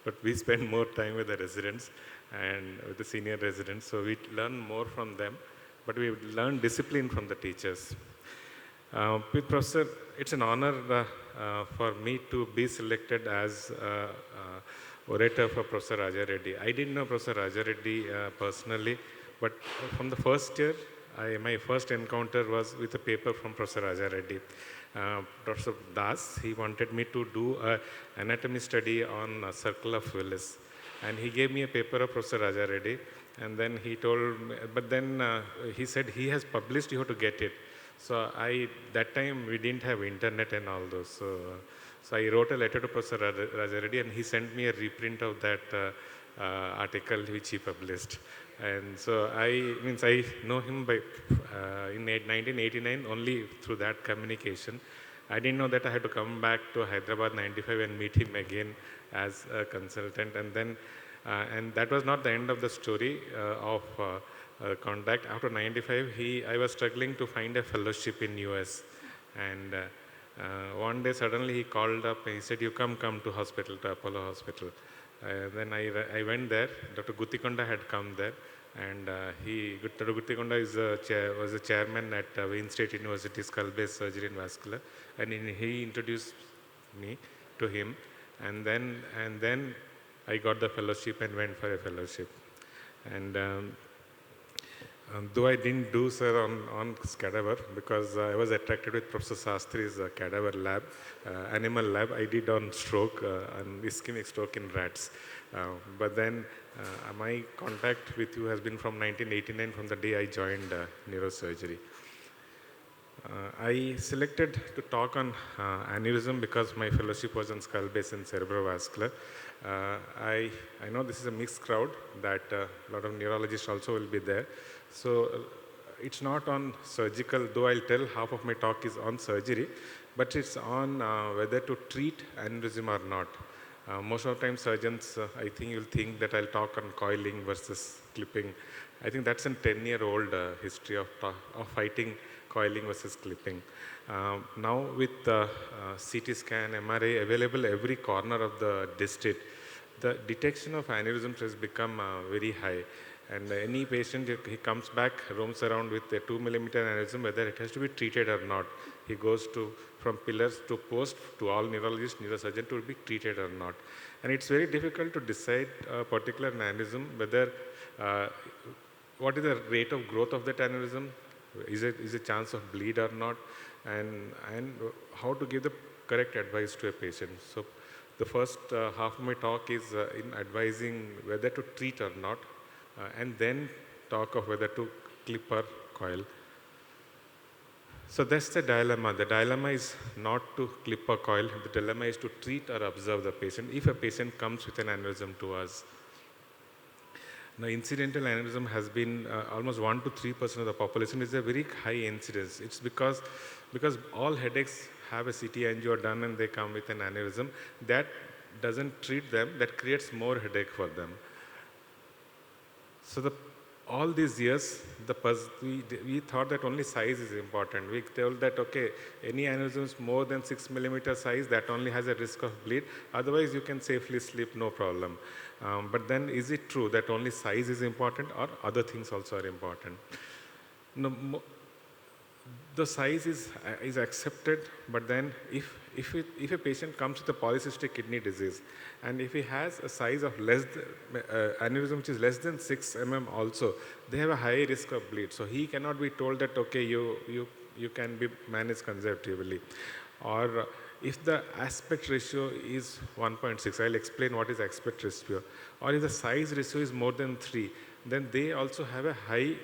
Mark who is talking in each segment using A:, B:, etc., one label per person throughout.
A: but we spend more time with the residents and with the senior residents, so we learn more from them, but we learn discipline from the teachers. With Professor, it's an honor for me to be selected as orator for Professor Raja Reddy. I didn't know Professor Raja Reddy personally, but from the first year, my first encounter was with a paper from Professor Raja Reddy. Professor Das, he wanted me to do an anatomy study on circle of Willis. And he gave me a paper of Professor Raja Reddy. And then he told me, but then he said he has published, you have to get it. So that time we didn't have internet and all those. So I wrote a letter to Professor Raja Reddy and he sent me a reprint of that article which he published. And so I know him in 1989 only through that communication. I didn't know that I had to come back to Hyderabad 95 and meet him again as a consultant. And then, and that was not the end of the story of contact. After 95, I was struggling to find a fellowship in US. And one day suddenly he called up and he said, you come to hospital, to Apollo Hospital. Then I went there. Dr. Guttikonda had come there, and Dr. Guttikonda was a chairman at Wayne State University Skull-Base Surgery and Vascular, and he introduced me to him, and then I got the fellowship and went for a fellowship. And though I didn't do, sir, on cadaver, because I was attracted with Professor Sastri's cadaver lab, animal lab. I did on stroke, on ischemic stroke in rats. But then my contact with you has been from 1989, from the day I joined neurosurgery. I selected to talk on aneurysm because my fellowship was on skull base and cerebrovascular. I know this is a mixed crowd, that a lot of neurologists also will be there. So it's not on surgical, though I'll tell half of my talk is on surgery, but it's on whether to treat aneurysm or not. Most of the time surgeons, I think you'll think that I'll talk on coiling versus clipping. I think that's a 10-year-old history of fighting coiling versus clipping. Now with CT scan, MRI available every corner of the district, the detection of aneurysms has become very high. And any patient, he comes back, roams around with a 2 millimeter aneurysm, whether it has to be treated or not. He goes from pillars to post to all neurologists, neurosurgeon to be treated or not. And it's very difficult to decide a particular aneurysm, whether, what is the rate of growth of that aneurysm, is a chance of bleed or not, and how to give the correct advice to a patient. So the first half of my talk is in advising whether to treat or not, and then talk of whether to clip or coil. So that's the dilemma. The dilemma is not to clip or coil. The dilemma is to treat or observe the patient if a patient comes with an aneurysm to us. Now, incidental aneurysm has been almost 1 to 3% of the population. Is a very high incidence. It's because all headaches have a CT angio done and they come with an aneurysm. That doesn't treat them. That creates more headache for them. So all these years, we thought that only size is important. We told that, okay, any aneurysms more than 6 millimeter size, that only has a risk of bleed. Otherwise, you can safely sleep, no problem. But then, is it true that only size is important, or other things also are important? No, the size is accepted, but then if a patient comes with a polycystic kidney disease, and if he has a size of aneurysm which is less than 6 mm also, they have a high risk of bleed. So he cannot be told that, okay, you can be managed conservatively. Or if the aspect ratio is 1.6, I'll explain what is aspect ratio. Or if the size ratio is more than 3, then they also have a high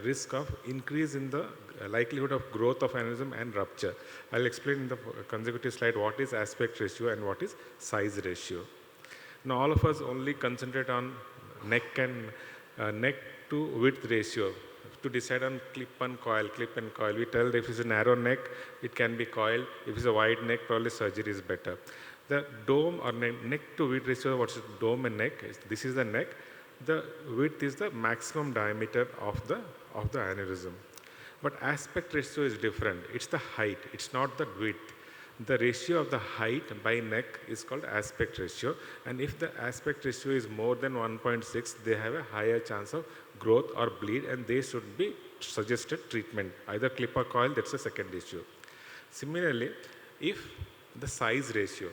A: risk of increase in the likelihood of growth of aneurysm and rupture. I'll explain in the consecutive slide what is aspect ratio and what is size ratio. Now all of us only concentrate on neck to width ratio to decide on clip and coil. We tell that if it's a narrow neck, it can be coiled. If it's a wide neck, probably surgery is better. The dome or neck to width ratio, what's dome and neck? This is the neck. The width is the maximum diameter of the aneurysm. But aspect ratio is different. It's the height, it's not the width. the ratio of the height by neck is called aspect ratio, and if the aspect ratio is more than 1.6, they have a higher chance of growth or bleed, and they should be suggested treatment, either clip or coil. That's the second issue. Similarly, if the size ratio,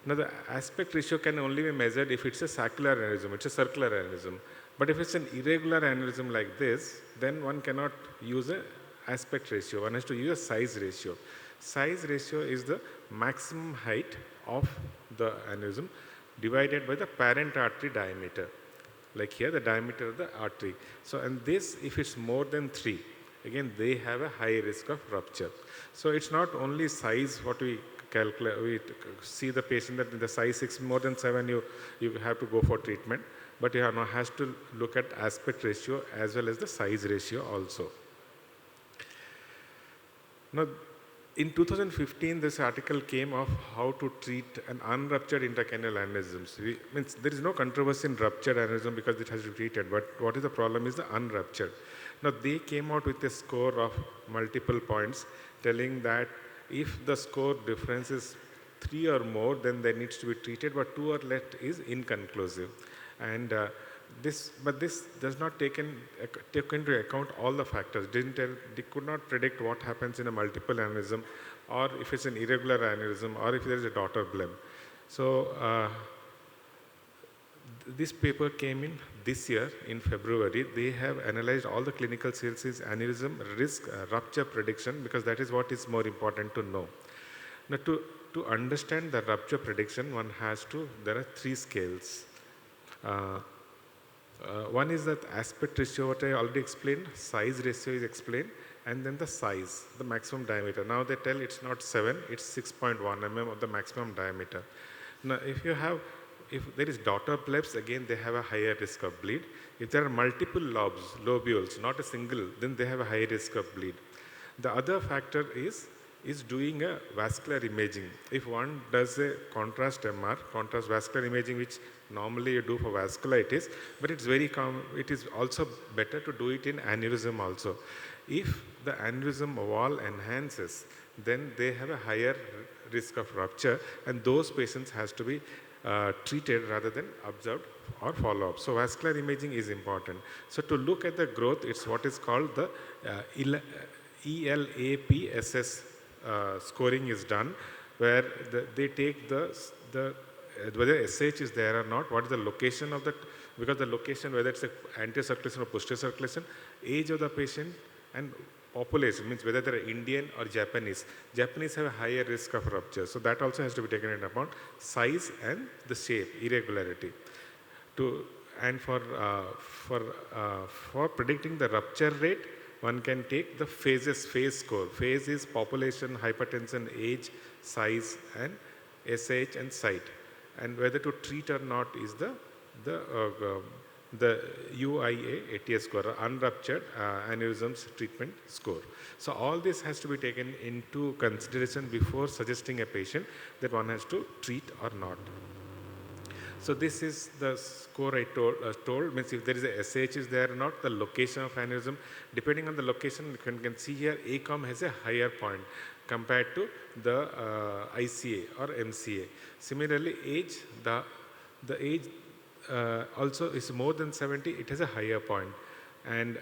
A: now the aspect ratio can only be measured if it's a saccular aneurysm, it's a circular aneurysm. But if it's an irregular aneurysm like this, then one cannot use a aspect ratio, one has to use a size ratio. Size ratio is the maximum height of the aneurysm divided by the parent artery diameter. Like here, the diameter of the artery. So, and this, if it's more than 3, again, they have a high risk of rupture. So, it's not only size what we calculate, we see the patient that in the size 6, more than 7, you have to go for treatment. But you now has to look at aspect ratio as well as the size ratio also. Now, in 2015, this article came of how to treat an unruptured intracranial aneurysms. Means there is no controversy in ruptured aneurysm because it has to be treated, but what is the problem is the unruptured. Now, they came out with a score of multiple points telling that if the score difference is 3 or more, then there needs to be treated, but 2 or less is inconclusive. And this does not take into account all the factors. They could not predict what happens in a multiple aneurysm, or if it's an irregular aneurysm, or if there is a daughter bleb. So this paper came in this year in February. They have analyzed all the clinical CLCs, aneurysm risk, rupture prediction, because that is what is more important to know. Now, to understand the rupture prediction, there are 3 scales. One is that aspect ratio, what I already explained, size ratio is explained, and then the size, the maximum diameter. Now they tell it's not 7, it's 6.1 mm of the maximum diameter. Now if there is daughter plebs, again they have a higher risk of bleed. If there are multiple lobules, not a single, then they have a high risk of bleed. The other factor is doing a vascular imaging. If one does a contrast MR, contrast vascular imaging, which normally you do for vasculitis, but it's very common, it is also better to do it in aneurysm also. If the aneurysm wall enhances, then they have a higher risk of rupture, and those patients has to be treated rather than observed or follow up. So vascular imaging is important. So to look at the growth, it's what is called the ELAPSS scoring is done, where they take whether SH is there or not, what is the location of that, because the location, whether it's anterior circulation or posterior circulation, age of the patient, and population, means whether they're Indian or Japanese. Japanese have a higher risk of rupture, so that also has to be taken into account. Size and the shape, irregularity. And for predicting the rupture rate, one can take the phase score. Phase is population, hypertension, age, size, and SH and site. And whether to treat or not is the UIA ATS score, unruptured aneurysms treatment score. So all this has to be taken into consideration before suggesting a patient that one has to treat or not. So this is the score I told, means if there is a SH is there or not, the location of aneurysm. Depending on the location, you can see here ACOM has a higher point compared to the ICA or MCA. Similarly, age, the age also is more than 70, it has a higher point. And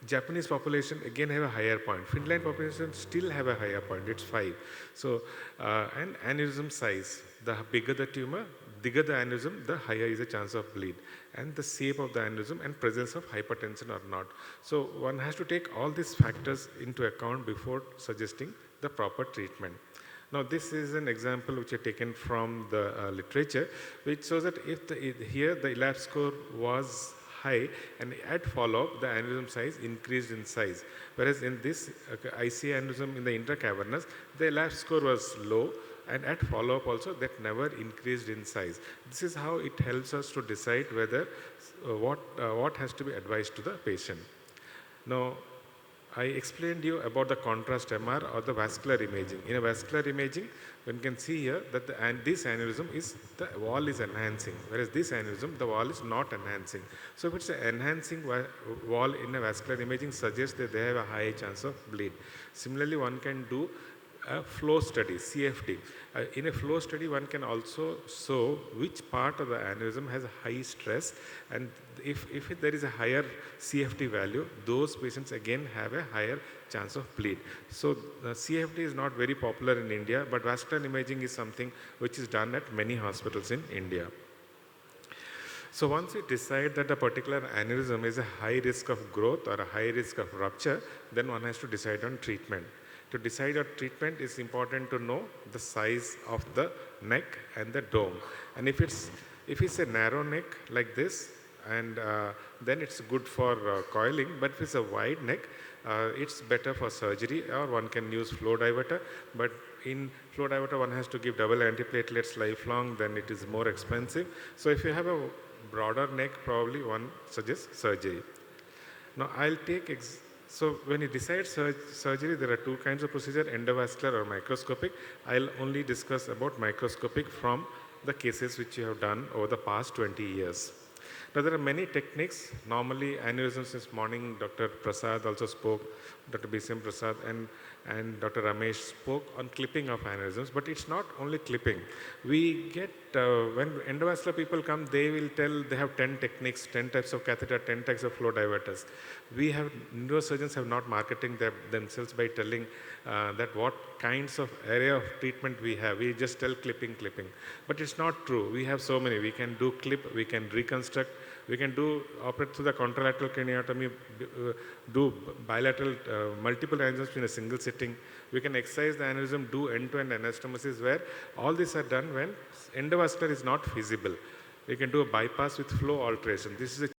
A: Japanese population again have a higher point. Finland population still have a higher point, it's 5. So, and aneurysm size, the bigger the tumor, bigger the aneurysm, the higher is the chance of bleed. And the shape of the aneurysm and presence of hypertension or not. So one has to take all these factors into account before suggesting the proper treatment. Now this is an example which I taken from the literature, which shows that if here the ELAP score was high, and at follow-up the aneurysm size increased in size, whereas in this ICA aneurysm in the intracavernous, the ELAP score was low, and at follow-up also that never increased in size. This is how it helps us to decide whether what has to be advised to the patient. Now I explained you about the contrast MR or the vascular imaging. In a vascular imaging, one can see here that this aneurysm is, the wall is enhancing, whereas this aneurysm, the wall is not enhancing. So if it's an enhancing wall in a vascular imaging, suggests that they have a high chance of bleed. Similarly, one can do a flow study, CFD. In a flow study, one can also show which part of the aneurysm has a high stress, and if there is a higher CFD value, those patients again have a higher chance of bleed. So the CFD is not very popular in India, but vascular imaging is something which is done at many hospitals in India. So once we decide that a particular aneurysm is a high risk of growth or a high risk of rupture, then one has to decide on treatment. To decide on treatment, it's important to know the size of the neck and the dome. And if it's a narrow neck like this, and then it's good for coiling, but if it's a wide neck, it's better for surgery, or one can use flow diverter. But in flow diverter, one has to give double antiplatelets lifelong, then it is more expensive. So if you have a broader neck, probably one suggests surgery. Now I'll take, so when you decide surgery, there are two kinds of procedure, endovascular or microscopic. I'll only discuss about microscopic from the cases which you have done over the past 20 years. Now there are many techniques. Normally aneurysms, this morning Dr. Prasad also spoke, Dr. BCM Prasad and Dr. Ramesh spoke on clipping of aneurysms, but it's not only clipping. We get, when endovascular people come, they will tell they have 10 techniques, 10 types of catheter, 10 types of flow diverters. We have, neurosurgeons have not marketing themselves by telling that what kinds of area of treatment we have. We just tell clipping. But it's not true. We have so many. We can do clip, we can reconstruct, we can do operate through the contralateral craniotomy, do bilateral multiple aneurysms in a single sitting. We can excise the aneurysm, do end-to-end anastomosis, where all these are done when endovascular is not feasible. We can do a bypass with flow alteration. This is a